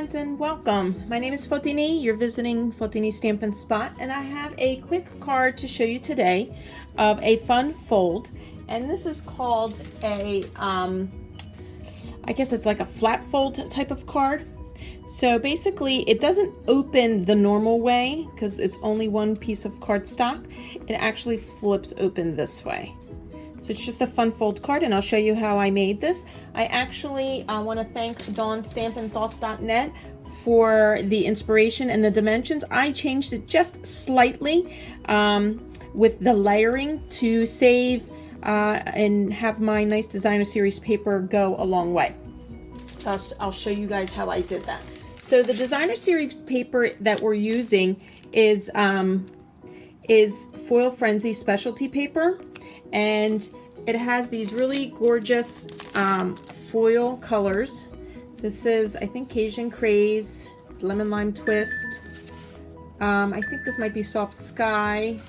friends, and welcome. My name is Fotini. You're visiting Fotini Stampin' Spot, and I have a quick card to show you today of a fun fold. And this is called a, I guess it's like a flat fold type of card. So basically, it doesn't open the normal way because it's only one piece of cardstock. It actually flips open this way. So it's just a fun fold card, and I'll show you how I made this. I actually want to thank DawnStampin'Thoughts.net for the inspiration and the dimensions. I changed it just slightly with the layering to save and have my nice designer series paper go a long way. So I'll show you guys how I did that. So the designer series paper that we're using is Foil Frenzy specialty paper, and it has these really gorgeous foil colors. This is, I think, Cajun Craze, Lemon Lime Twist. I think this might be Soft Sky.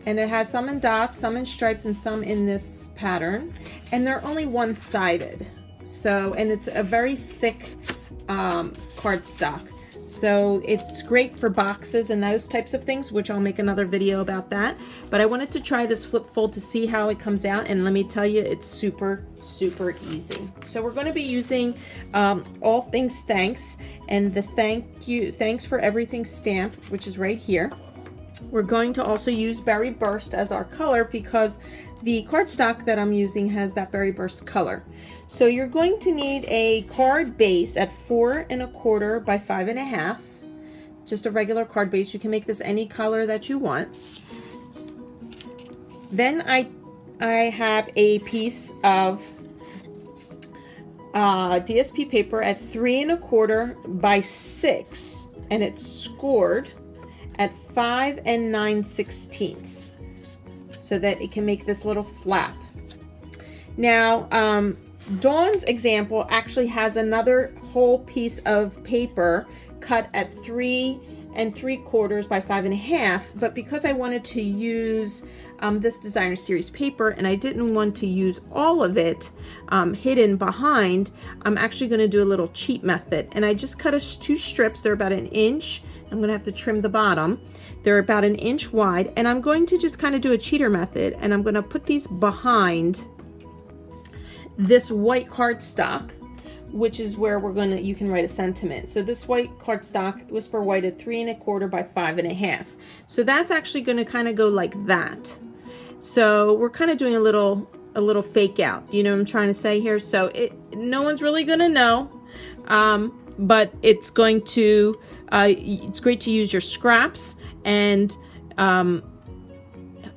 And it has some in dots, some in stripes, and some in this pattern. And they're only one-sided. So, and it's a very thick cardstock. So it's great for boxes and those types of things, which I'll make another video about that. But I wanted to try this flip fold to see how it comes out, and let me tell you, it's super, super easy. So we're going to be using All Things Thanks, and the thanks for everything stamp, which is right here. We're going to also use Berry Burst as our color because the cardstock that I'm using has that Berry Burst color. So you're going to need a card base at 4 1/4 by 5 1/2. Just a regular card base. You can make this any color that you want. Then I have a piece of DSP paper at 3 1/4 by 6, and it's scored at 5 9/16 so that it can make this little flap. Now, Dawn's example actually has another whole piece of paper cut at 3 3/4 by 5 1/2, but because I wanted to use this designer series paper and I didn't want to use all of it hidden behind, I'm actually going to do a little cheat method, and I just cut 2 strips. They're about 1 inch. I'm going to have to trim the bottom. They're about 1 inch wide, and I'm going to just kind of do a cheater method, and I'm going to put these behind this white cardstock, which is where you can write a sentiment. So this white cardstock, Whisper White, at 3 1/4 by 5 1/2. So that's actually going to kind of go like that. So we're kind of doing a little fake out. Do you know what I'm trying to say here? So no one's really going to know, but it's going to it's great to use your scraps and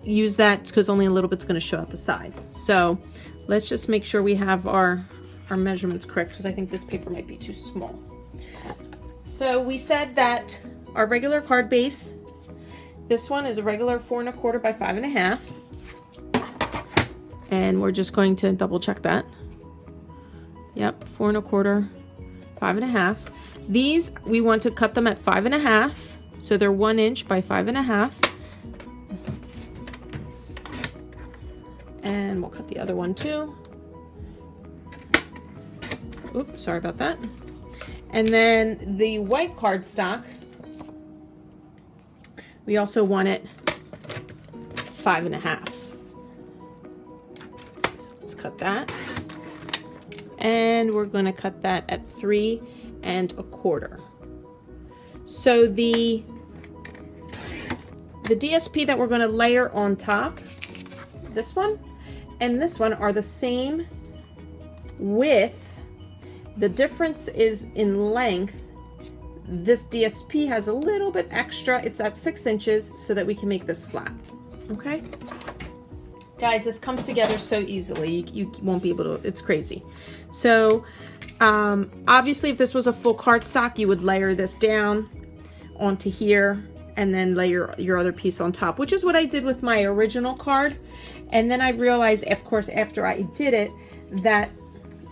use that because only a little bit's going to show out the side. So let's just make sure we have our measurements correct, because I think this paper might be too small. So we said that our regular card base, this one is a regular 4 1/4 by 5 1/2. And we're just going to double check that. Yep, 4 1/4, 5 1/2. These, we want to cut them at 5 1/2. So they're 1 inch by 5 1/2. And we'll cut the other one too. Oops, sorry about that. And then the white cardstock, we also want it 5 1/2. So let's cut that. And we're going to cut that at 3 1/4. So the DSP that we're going to layer on top, this one and this one, are the same width. The difference is in length. This DSP has a little bit extra. It's at 6 inches so that we can make this flat. Okay? Guys, this comes together so easily. You won't be able to, it's crazy. So obviously if this was a full cardstock, you would layer this down onto here and then layer your other piece on top, which is what I did with my original card. And then I realized, of course, after I did it, that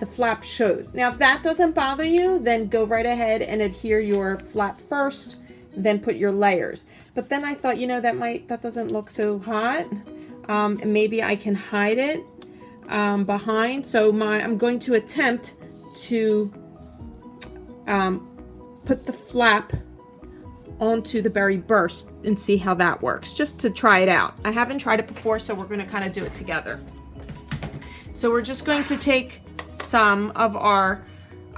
the flap shows. Now, if that doesn't bother you, then go right ahead and adhere your flap first, then put your layers. But then I thought, you know, that doesn't look so hot. Maybe I can hide it behind. So I'm going to attempt to put the flap onto the berry burst and see how that works, just to try it out. I haven't tried it before, so we're going to kind of do it together. So we're just going to take some of our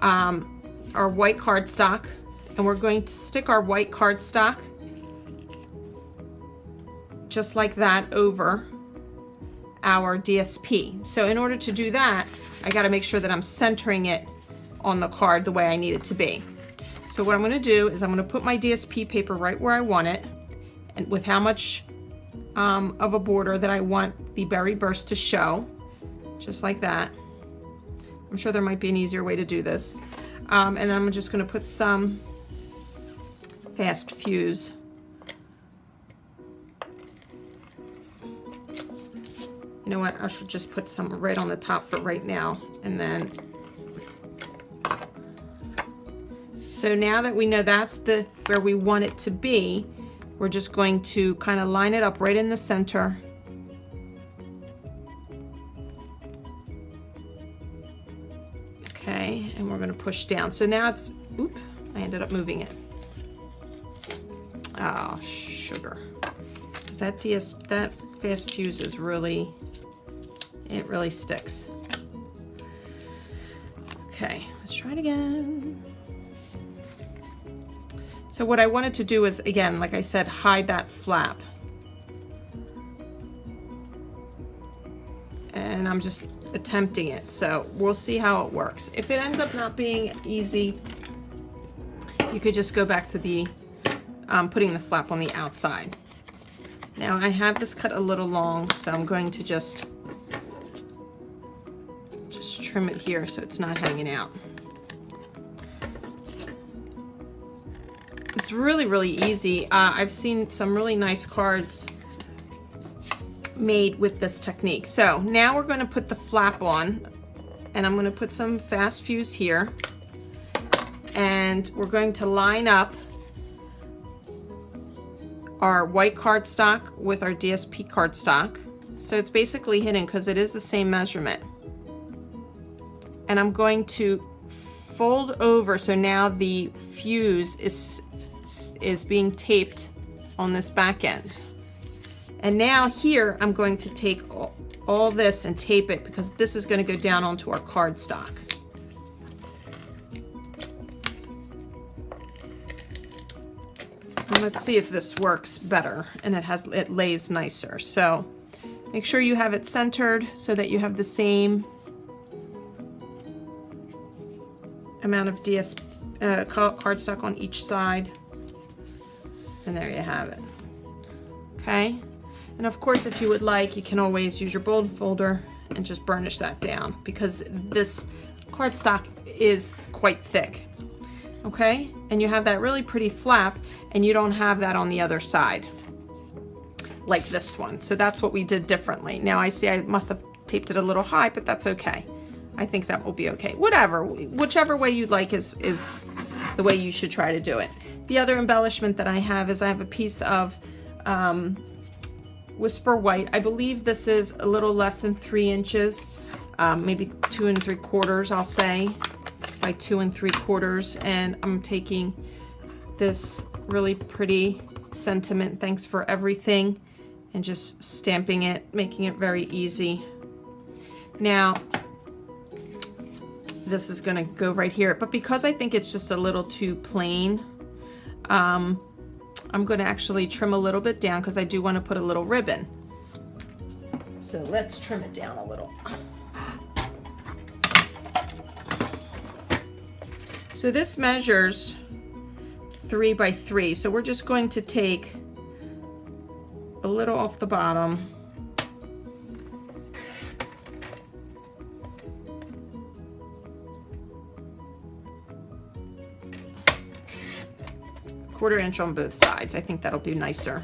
white cardstock, and we're going to stick our white cardstock just like that over our DSP. So in order to do that, I got to make sure that I'm centering it on the card the way I need it to be. So what I'm going to do is I'm going to put my DSP paper right where I want it, and with how much of a border that I want the berry burst to show, just like that. I'm sure there might be an easier way to do this. And then I'm just going to put some fast fuse. You know what, I should just put some right on the top for right now, and then so now that we know that's where we want it to be, we're just going to kind of line it up right in the center. Okay, and we're going to push down. So now it's, oop, I ended up moving it. Oh, sugar. Because that fast fuse is really, it really sticks. Okay, let's try it again. So what I wanted to do is, again, like I said, hide that flap. And I'm just attempting it, so we'll see how it works. If it ends up not being easy, you could just go back to the putting the flap on the outside. Now I have this cut a little long, so I'm going to just trim it here so it's not hanging out. It's really, really easy. I've seen some really nice cards made with this technique. So now we're going to put the flap on, and I'm going to put some fast fuse here, and we're going to line up our white cardstock with our DSP cardstock. So it's basically hidden because it is the same measurement. And I'm going to fold over, so now the fuse is being taped on this back end. And now here I'm going to take all this and tape it, because this is going to go down onto our cardstock. And let's see if this works better and it lays nicer. So make sure you have it centered so that you have the same amount of cardstock on each side. And there you have it. Okay. And of course, if you would like, you can always use your bold folder and just burnish that down, because this cardstock is quite thick. Okay, and you have that really pretty flap, and you don't have that on the other side like this one. So that's what we did differently. Now I see I must have taped it a little high, but that's okay. I think that will be okay. Whatever, whichever way you'd like is the way you should try to do it. The other embellishment that I have is I have a piece of Whisper White. I believe this is a little less than 3 inches, maybe 2 3/4, I'll say, by 2 3/4. And I'm taking this really pretty sentiment, thanks for everything, and just stamping it, making it very easy. Now, this is gonna go right here, but because I think it's just a little too plain, I'm going to actually trim a little bit down, because I do want to put a little ribbon. So let's trim it down a little. So this measures 3 by 3. So we're just going to take a little off the bottom. Quarter inch on both sides. I think that'll be nicer.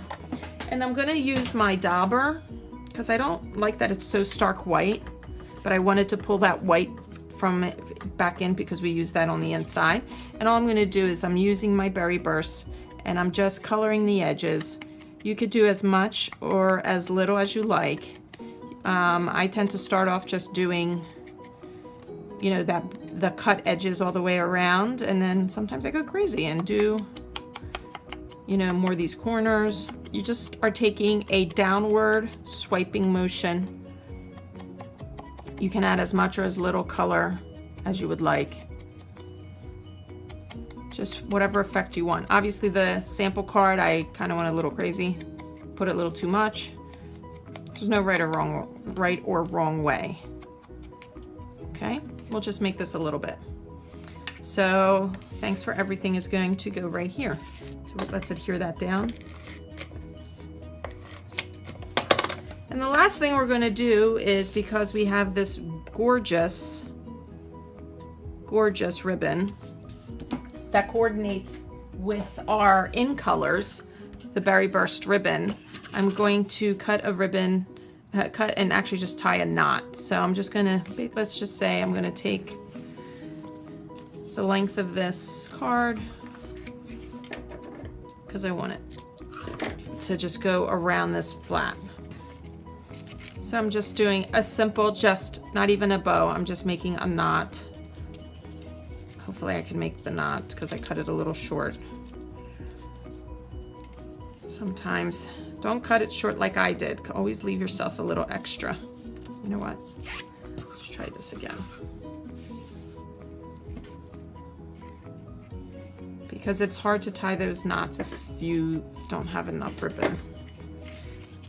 And I'm going to use my dauber, because I don't like that it's so stark white, but I wanted to pull that white from it back in, because we use that on the inside. And all I'm going to do is I'm using my berry burst, and I'm just coloring the edges. You could do as much or as little as you like. I tend to start off just doing, you know, the cut edges all the way around, and then sometimes I go crazy and do, you know, more of these corners. You just are taking a downward swiping motion. You can add as much or as little color as you would like. Just whatever effect you want. Obviously the sample card, I kind of went a little crazy. Put a little too much. There's no right or wrong way. Okay, we'll just make this a little bit. So thanks for everything is going to go right here. So let's adhere that down. And the last thing we're going to do is, because we have this gorgeous ribbon that coordinates with our in colors, the Berry Burst ribbon, I'm going to cut a ribbon, cut and actually just tie a knot. So I'm just gonna, let's just say I'm gonna take the length of this card, because I want it to just go around this flap. So I'm just doing a simple, just not even a bow, I'm just making a knot. Hopefully I can make the knot because I cut it a little short. Sometimes don't cut it short like I did. Always leave yourself a little extra. You know what? Let's try this again. Because it's hard to tie those knots if you don't have enough ribbon.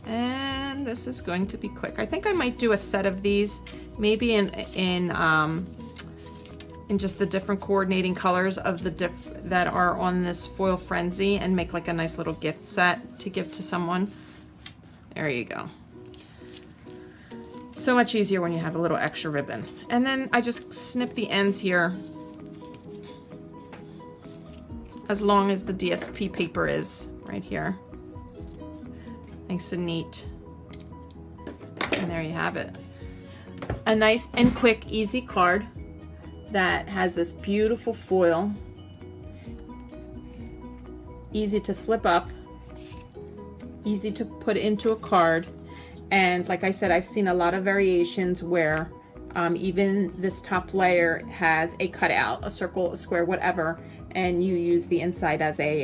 And this is going to be quick. I think I might do a set of these, maybe in just the different coordinating colors of the that are on this Foil Frenzy, and make like a nice little gift set to give to someone. There you go. So much easier when you have a little extra ribbon. And then I just snip the ends here as long as the DSP paper is right here. Nice and neat. And there you have it. A nice and quick, easy card that has this beautiful foil. Easy to flip up. Easy to put into a card. And like I said, I've seen a lot of variations where even this top layer has a cutout, a circle, a square, whatever, and you use the inside as a,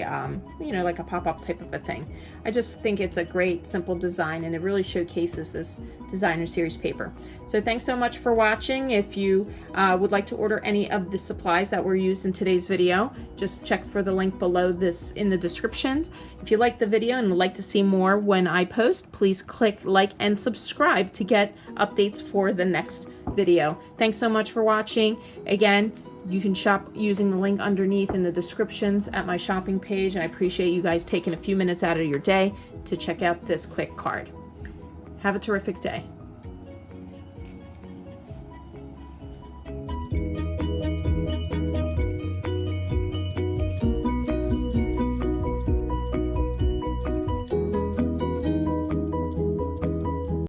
you know, like a pop-up type of a thing. I just think it's a great, simple design, and it really showcases this designer series paper. So thanks so much for watching. If you would like to order any of the supplies that were used in today's video, just check for the link below this in the descriptions. If you liked the video and would like to see more when I post, please click like and subscribe to get updates for the next video. Thanks so much for watching. Again, you can shop using the link underneath in the descriptions at my shopping page, and I appreciate you guys taking a few minutes out of your day to check out this quick card. Have a terrific day.